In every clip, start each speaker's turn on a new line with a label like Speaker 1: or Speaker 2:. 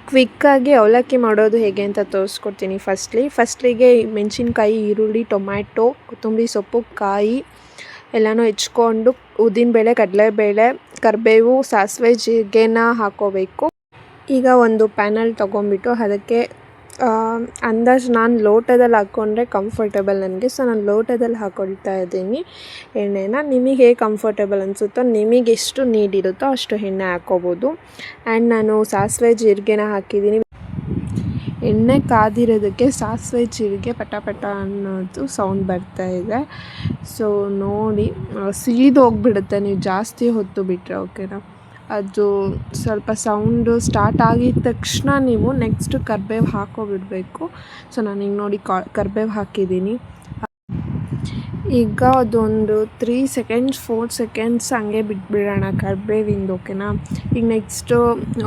Speaker 1: ಕ್ವಿಕ್ಕಾಗಿ ಅವಲಕ್ಕಿ ಮಾಡೋದು ಹೇಗೆ ಅಂತ ತೋರಿಸ್ಕೊಡ್ತೀನಿ. ಫಸ್ಟ್ಲಿಗೆ ಮೆಣಸಿನ್ಕಾಯಿ, ಈರುಳ್ಳಿ, ಟೊಮ್ಯಾಟೊ, ಕೊತ್ತಂಬರಿ ಸೊಪ್ಪು, ಕಾಯಿ ಎಲ್ಲನೂ ಹೆಚ್ಕೊಂಡು ಉದ್ದಿನಬೇಳೆ, ಕಡಲೆಬೇಳೆ, ಕರಿಬೇವು, ಸಾಸಿವೆ, ಜೀರಿಗೆನ ಹಾಕ್ಕೋಬೇಕು. ಈಗ ಒಂದು ಪ್ಯಾನಲ್ಲಿ ತೊಗೊಂಬಿಟ್ಟು ಅದಕ್ಕೆ ಅಂದಾಜು ನಾನು ಲೋಟದಲ್ಲಿ ಹಾಕ್ಕೊಂಡ್ರೆ ಕಂಫರ್ಟೇಬಲ್ ನನಗೆ. ಸೊ ನಾನು ಲೋಟದಲ್ಲಿ ಹಾಕ್ಕೊಳ್ತಾ ಇದ್ದೀನಿ ಎಣ್ಣೆನ. ನಿಮಗೆ ಹೇಗೆ ಕಂಫರ್ಟೇಬಲ್ ಅನಿಸುತ್ತೋ, ನಿಮಗೆ ಎಷ್ಟು ನೀಡಿರುತ್ತೋ ಅಷ್ಟು ಎಣ್ಣೆ ಹಾಕ್ಕೋಬೋದು. ಆ್ಯಂಡ್ ನಾನು ಸಾಸಿವೆ ಜೀರಿಗೆನ ಹಾಕಿದ್ದೀನಿ. ಎಣ್ಣೆ ಕಾದಿರೋದಕ್ಕೆ ಸಾಸಿವೆ ಜೀರಿಗೆ ಪಟ ಪಟ ಅನ್ನೋದು ಸೌಂಡ್ ಬರ್ತಾಯಿದೆ. ಸೊ ನೋಡಿ, ಹೋಗ್ಬಿಡುತ್ತೆ ನೀವು ಜಾಸ್ತಿ ಹೊತ್ತು ಬಿಟ್ಟರೆ. ಓಕೆನಾ, ಅದು ಸ್ವಲ್ಪ ಸೌಂಡು ಸ್ಟಾರ್ಟ್ ಆಗಿದ ತಕ್ಷಣ ನೀವು ನೆಕ್ಸ್ಟ್ ಕರಿಬೇವು ಹಾಕ್ಕೊಬಿಡಬೇಕು. ಸೊ ನಾನೀಗ ನೋಡಿ ಕರಿಬೇವು ಹಾಕಿದ್ದೀನಿ. ಈಗ ಅದೊಂದು 3 ಸೆಕೆಂಡ್ಸ್ 4 ಸೆಕೆಂಡ್ಸ್ ಹಂಗೆ ಬಿಟ್ಬಿಡೋಣ ಕರಿಬೇವಿಂದು. ಓಕೆನಾ, ಈಗ ನೆಕ್ಸ್ಟು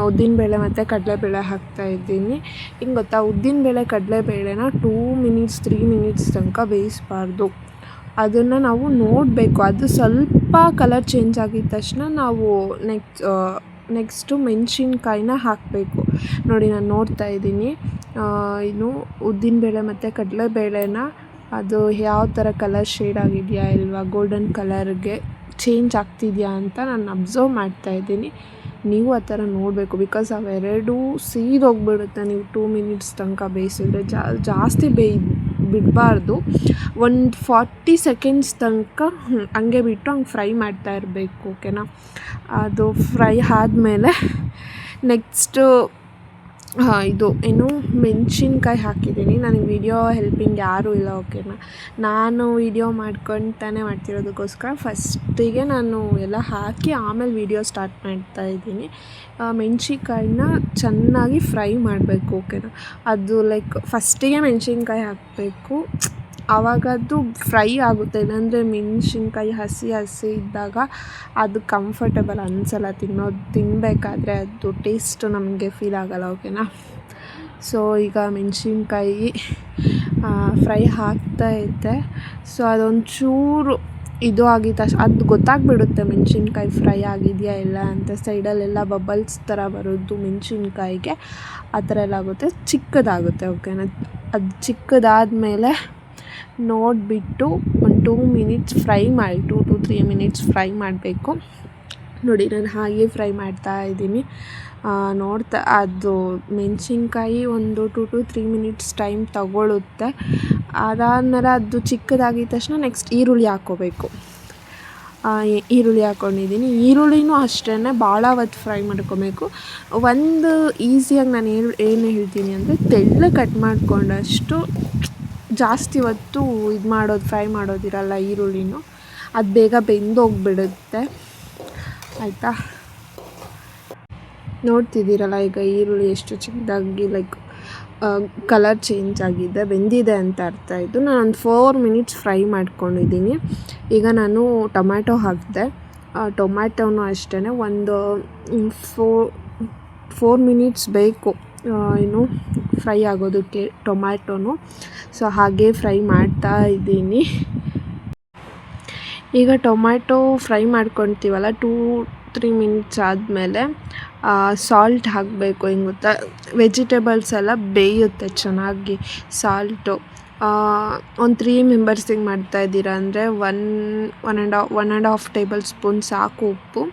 Speaker 1: ಉದ್ದಿನಬೇಳೆ ಮತ್ತು ಕಡಲೆಬೇಳೆ ಹಾಕ್ತಾಯಿದ್ದೀನಿ. ಹಿಂಗೆ ಗೊತ್ತಾ, ಉದ್ದಿನಬೇಳೆ ಕಡಲೆಬೇಳೆನ 2 ಮಿನಿಟ್ಸ್ 3 ಮಿನಿಟ್ಸ್ ತನಕ ಬೇಯಿಸಬಾರ್ದು. ಅದನ್ನು ನಾವು ನೋಡಬೇಕು. ಅದು ಸ್ವಲ್ಪ ಕಲರ್ ಚೇಂಜ್ ಆಗಿದ ತಕ್ಷಣ ನಾವು ನೆಕ್ಸ್ಟು ಮೆಣಸಿನ್ಕಾಯಿನ ಹಾಕಬೇಕು. ನೋಡಿ ನಾನು ನೋಡ್ತಾ ಇದ್ದೀನಿ, ಇನ್ನು ಉದ್ದಿನಬೇಳೆ ಮತ್ತು ಕಡಲೆಬೇಳೆನ ಅದು ಯಾವ ಥರ ಕಲರ್ ಶೇಡ್ ಆಗಿದೆಯಾ ಇಲ್ವಾ, ಗೋಲ್ಡನ್ ಕಲರ್ಗೆ ಚೇಂಜ್ ಆಗ್ತಿದೆಯಾ ಅಂತ ನಾನು ಅಬ್ಸರ್ವ್ ಮಾಡ್ತಾಯಿದ್ದೀನಿ. ನೀವು ಆ ಥರ ನೋಡಬೇಕು. ಬಿಕಾಸ್ ಅವೆರಡೂ ಹೋಗ್ಬಿಡುತ್ತೆ ನೀವು 2 ಮಿನಿಟ್ಸ್ ತನಕ ಬೇಯಿಸಿದ್ರೆ. ಜಾಸ್ತಿ ಬಿಡಬಾರ್ದು. ಒಂದು 40 ಸೆಕೆಂಡ್ಸ್ ತನಕ ಹಂಗೆ ಬಿಟ್ಟು ಹಂಗೆ ಫ್ರೈ ಮಾಡ್ತಾ ಇರಬೇಕು. ಓಕೆನಾ, ಅದು ಫ್ರೈ ಆದಮೇಲೆ ನೆಕ್ಸ್ಟು ಇದು ಏನು ಮೆಣಸಿನ್ಕಾಯಿ ಹಾಕಿದ್ದೀನಿ. ನನಗೆ ವಿಡಿಯೋ ಹೆಲ್ಪಿಂಗ್ ಯಾರೂ ಇಲ್ಲ. ಓಕೆನಾ, ನಾನು ವಿಡಿಯೋ ಮಾಡ್ಕೊತಾನೆ ಮಾಡ್ತಿರೋದಕ್ಕೋಸ್ಕರ ಫಸ್ಟಿಗೆ ನಾನು ಎಲ್ಲ ಹಾಕಿ ಆಮೇಲೆ ವಿಡಿಯೋ ಸ್ಟಾರ್ಟ್ ಮಾಡ್ತಾಯಿದ್ದೀನಿ. ಮೆಣಸಿನ್ಕಾಯಿನ ಚೆನ್ನಾಗಿ ಫ್ರೈ ಮಾಡಬೇಕು. ಓಕೆನಾ, ಅದು ಲೈಕ್ ಫಸ್ಟಿಗೆ ಮೆಣಸಿನ್ಕಾಯಿ ಹಾಕಬೇಕು, ಆವಾಗದು ಫ್ರೈ ಆಗುತ್ತೆ. ಇಲ್ಲಾಂದರೆ ಮೆಣಸಿನ್ಕಾಯಿ ಹಸಿ ಇದ್ದಾಗ ಅದು ಕಂಫರ್ಟೇಬಲ್ ಅನಿಸಲ್ಲ ತಿನ್ನಬೇಕಾದ್ರೆ. ಅದು ಟೇಸ್ಟ್ ನಮಗೆ ಫೀಲ್ ಆಗೋಲ್ಲ. ಓಕೆನಾ, ಸೊ ಈಗ ಮೆಣಸಿನ್ಕಾಯಿ ಫ್ರೈ ಆಗ್ತಾಯಿದ್ದೆ. ಸೊ ಅದೊಂಚೂರು ಇದು ಆಗಿದ ತಕ್ಷಣ ಅದು ಗೊತ್ತಾಗ್ಬಿಡುತ್ತೆ ಮೆಣಸಿನ್ಕಾಯಿ ಫ್ರೈ ಆಗಿದೆಯಾ ಇಲ್ಲ ಅಂತ. ಸೈಡಲ್ಲೆಲ್ಲ ಬಬಲ್ಸ್ ಥರ ಬರೋದು ಮೆಣಸಿನ್ಕಾಯಿಗೆ ಆ ಥರ ಎಲ್ಲ ಆಗುತ್ತೆ, ಚಿಕ್ಕದಾಗುತ್ತೆ. ಓಕೆನಾ, ಅದು ಚಿಕ್ಕದಾದಮೇಲೆ ನೋಡಿಬಿಟ್ಟು ಒಂದು 2 ಮಿನಿಟ್ಸ್ ಫ್ರೈ ಮಾಡಿ 2 to 3 ಮಿನಿಟ್ಸ್ ಫ್ರೈ ಮಾಡಬೇಕು. ನೋಡಿ ನಾನು ಹಾಗೆ ಫ್ರೈ ಮಾಡ್ತಾಯಿದ್ದೀನಿ. ಅದು ಮೆಣಸಿನ್ಕಾಯಿ ಒಂದು 2 to 3 ಮಿನಿಟ್ಸ್ ಟೈಮ್ ತಗೊಳ್ಳುತ್ತೆ. ಅದಾದಮೇಲೆ ಅದು ಚಿಕ್ಕದಾಗಿದ ತಕ್ಷಣ ನೆಕ್ಸ್ಟ್ ಈರುಳ್ಳಿ ಹಾಕ್ಕೋಬೇಕು. ಈರುಳ್ಳಿ ಹಾಕ್ಕೊಂಡಿದ್ದೀನಿ. ಈರುಳ್ಳಿನೂ ಅಷ್ಟೇ ಭಾಳ ಹೊತ್ತು ಫ್ರೈ ಮಾಡ್ಕೊಬೇಕು. ಒಂದು ಈಸಿಯಾಗಿ ನಾನು ಏನು ಹೇಳ್ತೀನಿ ಅಂದರೆ, ತೆಳ್ಳಗೆ ಕಟ್ ಮಾಡಿಕೊಂಡಷ್ಟು ಜಾಸ್ತಿ ಹೊತ್ತು ಫ್ರೈ ಮಾಡೋದಿರಲ್ಲ ಈರುಳ್ಳಿನೂ. ಅದು ಬೇಗ ಬೆಂದೋಗ್ಬಿಡುತ್ತೆ. ಆಯಿತಾ, ನೋಡ್ತಿದ್ದೀರಲ್ಲ ಈಗ ಈರುಳ್ಳಿ ಎಷ್ಟು ಚಿಕ್ಕದಾಗಿ ಲೈಕ್ ಕಲರ್ ಚೇಂಜ್ ಆಗಿದೆ, ಬೆಂದಿದೆ ಅಂತ ಅರ್ಥ. ಇದು ನಾನು ಒಂದು 4 ಮಿನಿಟ್ಸ್ ಫ್ರೈ ಮಾಡ್ಕೊಂಡಿದ್ದೀನಿ. ಈಗ ನಾನು ಟೊಮ್ಯಾಟೊ ಹಾಕಿದೆ. ಟೊಮ್ಯಾಟೊನೂ ಅಷ್ಟೇ ಒಂದು 4 ಮಿನಿಟ್ಸ್ ಬೇಕು ಇನ್ನು ಫ್ರೈ ಆಗೋದಕ್ಕೆ ಟೊಮ್ಯಾಟೊನು. ಸೊ ಹಾಗೆ ಫ್ರೈ ಮಾಡ್ತಾ ಇದ್ದೀನಿ. ಈಗ ಟೊಮ್ಯಾಟೊ ಫ್ರೈ ಮಾಡ್ಕೊತೀವಲ್ಲ 2-3 ಮಿನಿಟ್ಸ್ ಆದಮೇಲೆ ಸಾಲ್ಟ್ ಹಾಕಬೇಕು. ಹೆಂಗೆ ಗೊತ್ತಾ, ವೆಜಿಟೇಬಲ್ಸ್ ಎಲ್ಲ ಬೇಯುತ್ತೆ ಚೆನ್ನಾಗಿ. ಸಾಲ್ಟು ಒಂದು 3 ಮೆಂಬರ್ಸಿಗೆ ಮಾಡ್ತಾಯಿದ್ದೀರಾ ಅಂದರೆ 1.5 ಟೇಬಲ್ ಸ್ಪೂನ್ ಸಾಕು ಉಪ್ಪು.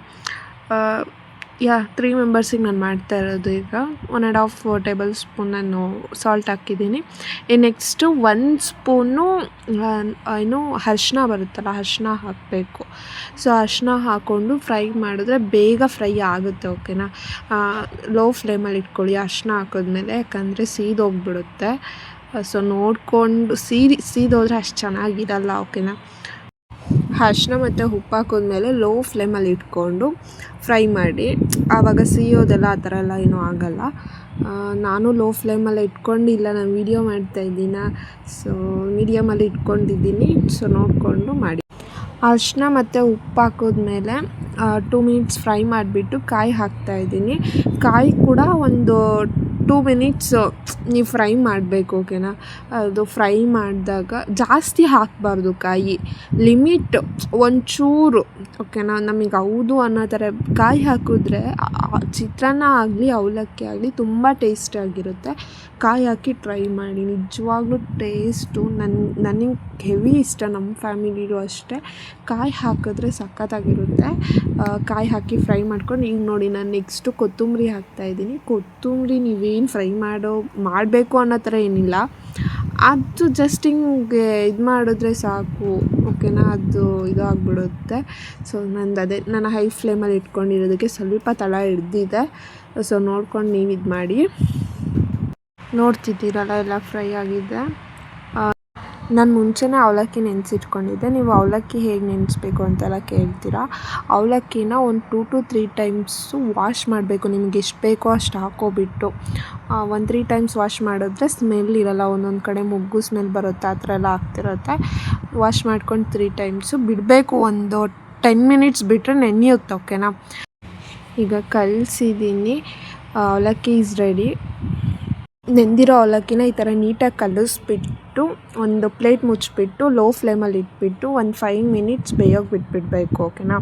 Speaker 1: 3 ಮೆಂಬರ್ಸಿಗೆ ನಾನು ಮಾಡ್ತಾ ಇರೋದು. ಈಗ 1.5 ಟೇಬಲ್ ಸ್ಪೂನ್ ನಾನು ಸಾಲ್ಟ್ ಹಾಕಿದ್ದೀನಿ. ನೆಕ್ಸ್ಟು 1 ಸ್ಪೂನು ಅರಿಶಿನ ಬರುತ್ತಲ್ಲ, ಅರಿಶಿನ ಹಾಕಬೇಕು. ಸೊ ಅರಿಶಿನ ಹಾಕ್ಕೊಂಡು ಫ್ರೈ ಮಾಡಿದ್ರೆ ಬೇಗ ಫ್ರೈ ಆಗುತ್ತೆ. ಓಕೆನಾ, ಲೋ ಫ್ಲೇಮಲ್ಲಿ ಇಟ್ಕೊಳ್ಳಿ ಅರಿಶಿನ ಹಾಕಿದ್ಮೇಲೆ, ಯಾಕಂದರೆ ಹೋಗ್ಬಿಡುತ್ತೆ. ಸೊ ನೋಡಿಕೊಂಡು ಸೀದೋದ್ರೆ ಅಷ್ಟು ಚೆನ್ನಾಗಿರಲ್ಲ. ಓಕೆನಾ, ಅರಿಶಿನ ಮತ್ತು ಉಪ್ಪು ಹಾಕಿದ್ಮೇಲೆ ಲೋ ಫ್ಲೇಮಲ್ಲಿ ಇಟ್ಕೊಂಡು ಫ್ರೈ ಮಾಡಿ. ಆವಾಗ ಸಿಯೋದೆಲ್ಲ ಆ ಥರ ಎಲ್ಲ ಏನೂ ಆಗೋಲ್ಲ. ನಾನು ಲೋ ಫ್ಲೇಮಲ್ಲೇ ಇಟ್ಕೊಂಡಿಲ್ಲ, ನಾನು ವೀಡಿಯೋ ಮಾಡ್ತಾಯಿದ್ದೀನಿ. ಸೊ ಮೀಡಿಯಮಲ್ಲಿ ಇಟ್ಕೊಂಡಿದ್ದೀನಿ. ಸೊ ನೋಡಿಕೊಂಡು ಮಾಡಿ. ಅರಿಶಿನ ಮತ್ತು ಉಪ್ಪು ಹಾಕಿದ್ಮೇಲೆ 2 ಮಿನಿಟ್ಸ್ ಫ್ರೈ ಮಾಡಿಬಿಟ್ಟು ಕಾಯಿ ಹಾಕ್ತಾಯಿದ್ದೀನಿ. ಕಾಯಿ ಕೂಡ ಒಂದು 2 ಮಿನಿಟ್ಸ್ ನೀವು ಫ್ರೈ ಮಾಡಬೇಕು, ಓಕೆನಾ. ಅದು ಫ್ರೈ ಮಾಡಿದಾಗ ಜಾಸ್ತಿ ಹಾಕಬಾರ್ದು ಕಾಯಿ, ಲಿಮಿಟ್ ಒಂಚೂರು, ಓಕೆನಾ. ನಮಗೆ ಹೌದು ಅನ್ನೋ ಥರ ಕಾಯಿ ಹಾಕಿದ್ರೆ ಚಿತ್ರಾನ್ನ ಆಗಲಿ ಅವಲಕ್ಕಿ ಆಗಲಿ ತುಂಬ ಟೇಸ್ಟಿಯಾಗಿರುತ್ತೆ. ಕಾಯಿ ಹಾಕಿ ಟ್ರೈ ಮಾಡಿ, ನಿಜವಾಗ್ಲೂ ಟೇಸ್ಟು ನನಗೆ ಹೆವಿ ಇಷ್ಟ, ನಮ್ಮ ಫ್ಯಾಮಿಲಿಲೂ ಅಷ್ಟೇ. ಕಾಯಿ ಹಾಕಿದ್ರೆ ಸಖತ್ತಾಗಿರುತ್ತೆ. ಕಾಯಿ ಹಾಕಿ ಫ್ರೈ ಮಾಡ್ಕೊಂಡು, ಈಗ ನೋಡಿ ನಾನು ನೆಕ್ಸ್ಟು ಕೊತ್ತಂಬರಿ ಹಾಕ್ತಾಯಿದ್ದೀನಿ. ಕೊತ್ತಂಬರಿ ನೀವೇನು ಫ್ರೈ ಮಾಡಬೇಕು ಅನ್ನೋ ಥರ ಏನಿಲ್ಲ, ಅದು ಜಸ್ಟ್ ಹಿಂಗೆ ಇದು ಮಾಡಿದ್ರೆ ಸಾಕು, ಓಕೆನಾ. ಅದು ಇದಾಗ್ಬಿಡುತ್ತೆ. ಸೊ ನಾನು ಹೈ ಫ್ಲೇಮಲ್ಲಿ ಇಟ್ಕೊಂಡಿರೋದಕ್ಕೆ ಸ್ವಲ್ಪ ತಳ ಹಿಡ್ದಿದೆ. ಸೊ ನೋಡ್ಕೊಂಡು ನೀವು ಇದು ಮಾಡಿ. ನೋಡ್ತಿದ್ದೀರಲ್ಲ ಎಲ್ಲ ಫ್ರೈ ಆಗಿದೆ. ನಾನು ಮುಂಚೆನೇ ಅವಲಕ್ಕಿ ನೆನೆಸಿಟ್ಕೊಂಡಿದ್ದೆ. ನೀವು ಅವಲಕ್ಕಿ ಹೇಗೆ ನೆನೆಸ್ಬೇಕು ಅಂತೆಲ್ಲ ಕೇಳ್ತೀರಾ. ಅವಲಕ್ಕಿನ ಒಂದು 2 to 3 ಟೈಮ್ಸು ವಾಶ್ ಮಾಡಬೇಕು. ನಿಮ್ಗೆ ಎಷ್ಟು ಬೇಕೋ ಅಷ್ಟು ಹಾಕ್ಕೊಬಿಟ್ಟು 3 ಟೈಮ್ಸ್ ವಾಶ್ ಮಾಡಿದ್ರೆ ಸ್ಮೆಲ್ ಇರೋಲ್ಲ. ಒಂದೊಂದು ಕಡೆ ಮೊಗ್ಗು ಸ್ಮೆಲ್ ಬರುತ್ತೆ, ಆ ಥರ ಎಲ್ಲ ಆಗ್ತಿರುತ್ತೆ. ವಾಶ್ ಮಾಡ್ಕೊಂಡು 3 ಟೈಮ್ಸು ಬಿಡಬೇಕು. ಒಂದು 10 ಮಿನಿಟ್ಸ್ ಬಿಟ್ಟರೆ ನೆನೆಯುತ್ತೆ, ಓಕೆನಾ. ಈಗ ಕಲಸಿದ್ದೀನಿ, ಅವಲಕ್ಕಿ ಈಸ್ ರೆಡಿ. ನೆಂದಿರೋ ಅವಲಕ್ಕಿನ ಈ ಥರ ನೀಟಾಗಿ ಕಲಿಸ್ಬಿಟ್ಟು ಒಂದು ಪ್ಲೇಟ್ ಮುಚ್ಚಿಬಿಟ್ಟು ಲೋ ಫ್ಲೇಮಲ್ಲಿ ಇಟ್ಬಿಟ್ಟು ಒಂದು 5 ಮಿನಿಟ್ಸ್ ಬೇಯೋಕೆ ಬಿಟ್ಬಿಡಬೇಕು, ಓಕೆನಾ.